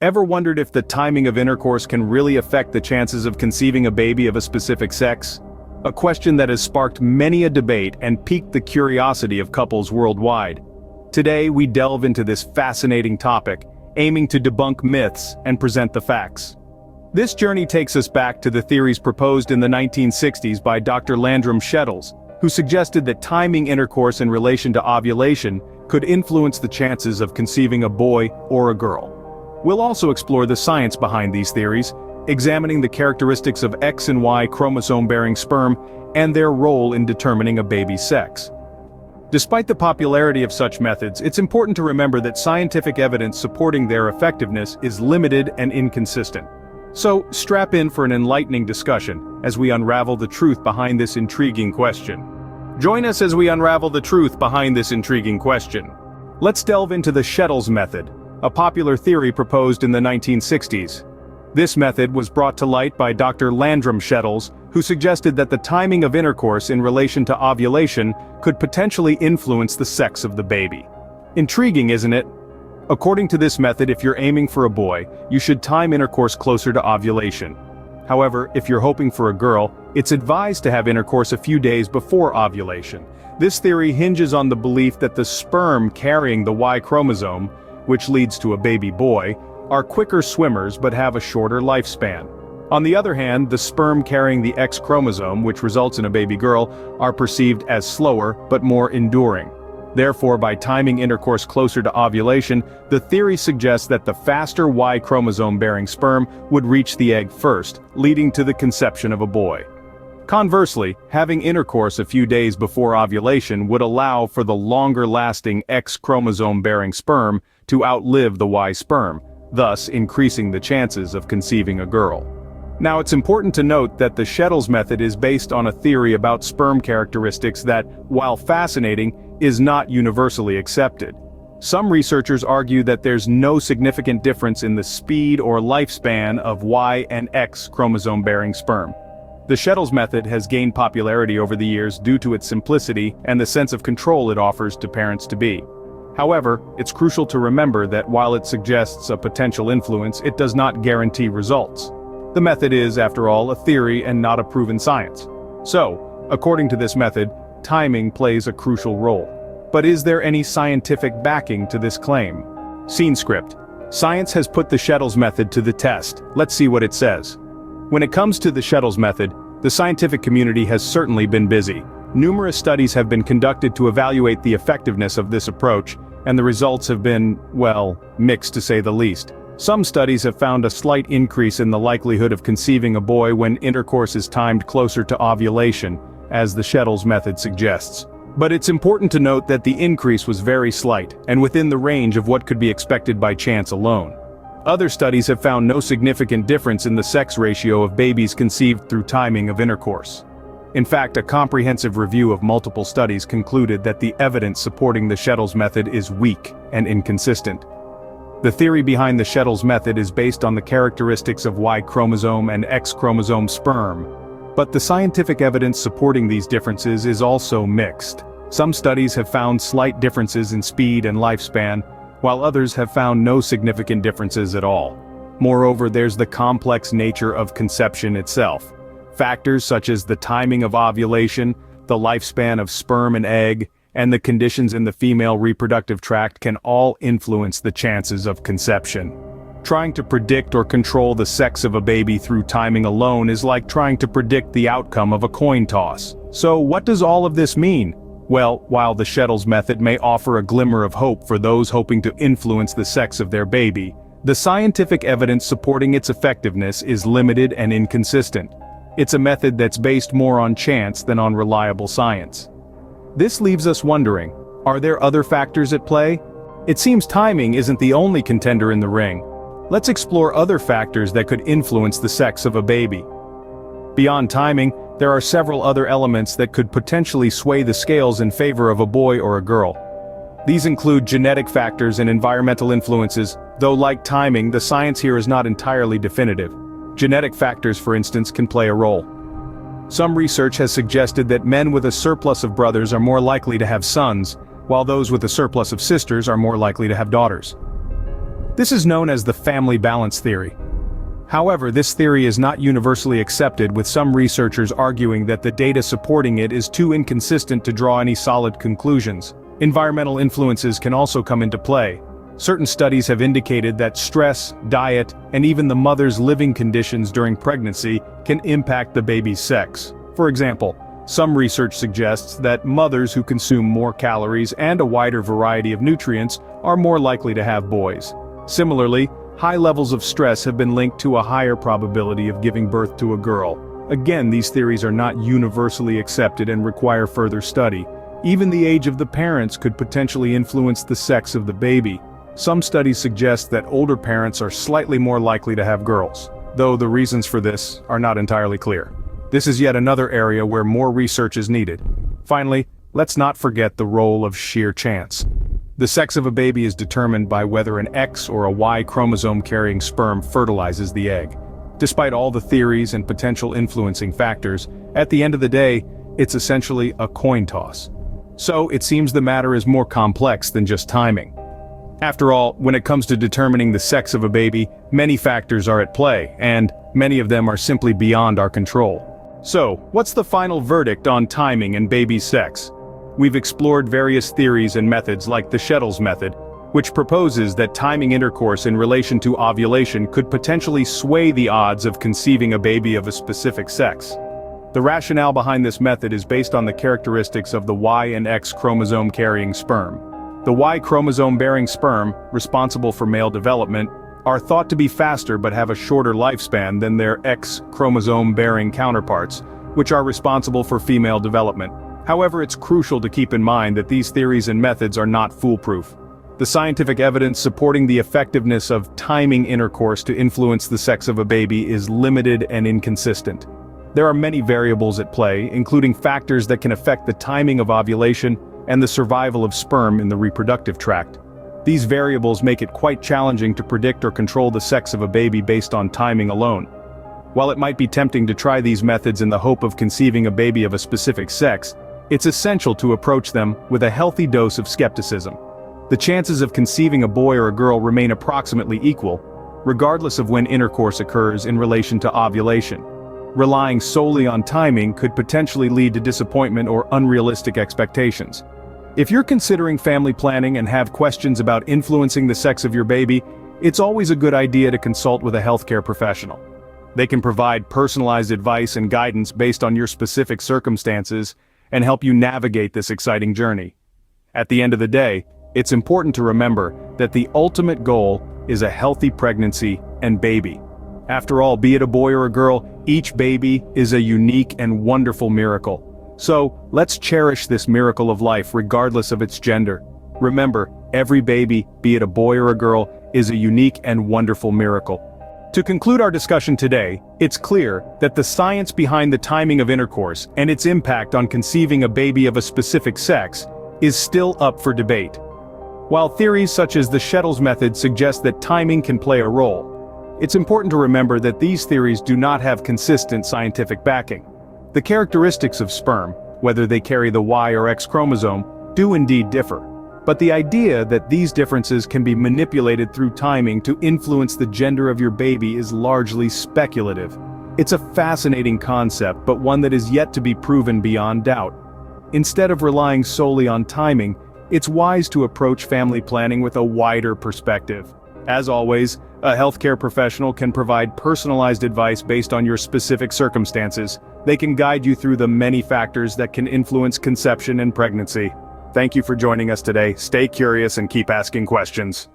Ever wondered if the timing of intercourse can really affect the chances of conceiving a baby of a specific sex? A question that has sparked many a debate and piqued the curiosity of couples worldwide. Today we delve into this fascinating topic, aiming to debunk myths and present the facts. This journey takes us back to the theories proposed in the 1960s by Dr. Landrum Shettles, who suggested that timing intercourse in relation to ovulation could influence the chances of conceiving a boy or a girl. We'll also explore the science behind these theories, examining the characteristics of X and Y chromosome-bearing sperm and their role in determining a baby's sex. Despite the popularity of such methods, it's important to remember that scientific evidence supporting their effectiveness is limited and inconsistent. So, strap in for an enlightening discussion as we unravel the truth behind this intriguing question. Join us as we unravel the truth behind this intriguing question. Let's delve into the Shettles Method, a popular theory proposed in the 1960s. This method was brought to light by Dr. Landrum Shettles, who suggested that the timing of intercourse in relation to ovulation could potentially influence the sex of the baby. Intriguing, isn't it? According to this method, if you're aiming for a boy, you should time intercourse closer to ovulation. However, if you're hoping for a girl, it's advised to have intercourse a few days before ovulation. This theory hinges on the belief that the sperm carrying the Y chromosome, which leads to a baby boy, are quicker swimmers but have a shorter lifespan. On the other hand, the sperm carrying the X chromosome, which results in a baby girl, are perceived as slower but more enduring. Therefore, by timing intercourse closer to ovulation, the theory suggests that the faster Y chromosome-bearing sperm would reach the egg first, leading to the conception of a boy. Conversely, having intercourse a few days before ovulation would allow for the longer-lasting X chromosome-bearing sperm to outlive the Y sperm, thus increasing the chances of conceiving a girl. Now, it's important to note that the Shettles method is based on a theory about sperm characteristics that, while fascinating, is not universally accepted. Some researchers argue that there's no significant difference in the speed or lifespan of Y and X chromosome-bearing sperm. The Shettles method has gained popularity over the years due to its simplicity and the sense of control it offers to parents-to-be. However, it's crucial to remember that while it suggests a potential influence, it does not guarantee results. The method is, after all, a theory and not a proven science. So, according to this method, timing plays a crucial role. But is there any scientific backing to this claim? Scene script. Science has put the Shettles method to the test. Let's see what it says. When it comes to the Shettles method, the scientific community has certainly been busy. Numerous studies have been conducted to evaluate the effectiveness of this approach, and the results have been, well, mixed to say the least. Some studies have found a slight increase in the likelihood of conceiving a boy when intercourse is timed closer to ovulation, as the Shettles method suggests. But it's important to note that the increase was very slight, and within the range of what could be expected by chance alone. Other studies have found no significant difference in the sex ratio of babies conceived through timing of intercourse. In fact, a comprehensive review of multiple studies concluded that the evidence supporting the Shettles method is weak and inconsistent. The theory behind the Shettles method is based on the characteristics of Y chromosome and X chromosome sperm. But the scientific evidence supporting these differences is also mixed. Some studies have found slight differences in speed and lifespan, while others have found no significant differences at all. Moreover, there's the complex nature of conception itself. Factors such as the timing of ovulation, the lifespan of sperm and egg, and the conditions in the female reproductive tract can all influence the chances of conception. Trying to predict or control the sex of a baby through timing alone is like trying to predict the outcome of a coin toss. So what does all of this mean? Well, while the Shettles method may offer a glimmer of hope for those hoping to influence the sex of their baby, the scientific evidence supporting its effectiveness is limited and inconsistent. It's a method that's based more on chance than on reliable science. This leaves us wondering, are there other factors at play? It seems timing isn't the only contender in the ring. Let's explore other factors that could influence the sex of a baby. Beyond timing, there are several other elements that could potentially sway the scales in favor of a boy or a girl. These include genetic factors and environmental influences, though like timing, the science here is not entirely definitive. Genetic factors, for instance, can play a role. Some research has suggested that men with a surplus of brothers are more likely to have sons, while those with a surplus of sisters are more likely to have daughters. This is known as the family balance theory. However, this theory is not universally accepted, with some researchers arguing that the data supporting it is too inconsistent to draw any solid conclusions. Environmental influences can also come into play. Certain studies have indicated that stress, diet, and even the mother's living conditions during pregnancy can impact the baby's sex. For example, some research suggests that mothers who consume more calories and a wider variety of nutrients are more likely to have boys. Similarly, high levels of stress have been linked to a higher probability of giving birth to a girl. Again, these theories are not universally accepted and require further study. Even the age of the parents could potentially influence the sex of the baby. Some studies suggest that older parents are slightly more likely to have girls, though the reasons for this are not entirely clear. This is yet another area where more research is needed. Finally, let's not forget the role of sheer chance. The sex of a baby is determined by whether an X or a Y chromosome-carrying sperm fertilizes the egg. Despite all the theories and potential influencing factors, at the end of the day, it's essentially a coin toss. So it seems the matter is more complex than just timing. After all, when it comes to determining the sex of a baby, many factors are at play, and many of them are simply beyond our control. So, what's the final verdict on timing and baby sex? We've explored various theories and methods like the Shettles Method, which proposes that timing intercourse in relation to ovulation could potentially sway the odds of conceiving a baby of a specific sex. The rationale behind this method is based on the characteristics of the Y and X chromosome-carrying sperm. The Y chromosome-bearing sperm, responsible for male development, are thought to be faster but have a shorter lifespan than their X chromosome-bearing counterparts, which are responsible for female development. However, it's crucial to keep in mind that these theories and methods are not foolproof. The scientific evidence supporting the effectiveness of timing intercourse to influence the sex of a baby is limited and inconsistent. There are many variables at play, including factors that can affect the timing of ovulation and the survival of sperm in the reproductive tract. These variables make it quite challenging to predict or control the sex of a baby based on timing alone. While it might be tempting to try these methods in the hope of conceiving a baby of a specific sex, it's essential to approach them with a healthy dose of skepticism. The chances of conceiving a boy or a girl remain approximately equal, regardless of when intercourse occurs in relation to ovulation. Relying solely on timing could potentially lead to disappointment or unrealistic expectations. If you're considering family planning and have questions about influencing the sex of your baby, it's always a good idea to consult with a healthcare professional. They can provide personalized advice and guidance based on your specific circumstances and help you navigate this exciting journey. At the end of the day, it's important to remember that the ultimate goal is a healthy pregnancy and baby. After all, be it a boy or a girl, each baby is a unique and wonderful miracle. So, let's cherish this miracle of life regardless of its gender. Remember, every baby, be it a boy or a girl, is a unique and wonderful miracle. To conclude our discussion today, it's clear that the science behind the timing of intercourse and its impact on conceiving a baby of a specific sex is still up for debate. While theories such as the Shettles Method suggest that timing can play a role, it's important to remember that these theories do not have consistent scientific backing. The characteristics of sperm, whether they carry the Y or X chromosome, do indeed differ. But the idea that these differences can be manipulated through timing to influence the gender of your baby is largely speculative. It's a fascinating concept, but one that is yet to be proven beyond doubt. Instead of relying solely on timing, it's wise to approach family planning with a wider perspective. As always, a healthcare professional can provide personalized advice based on your specific circumstances. They can guide you through the many factors that can influence conception and pregnancy. Thank you for joining us today. Stay curious and keep asking questions.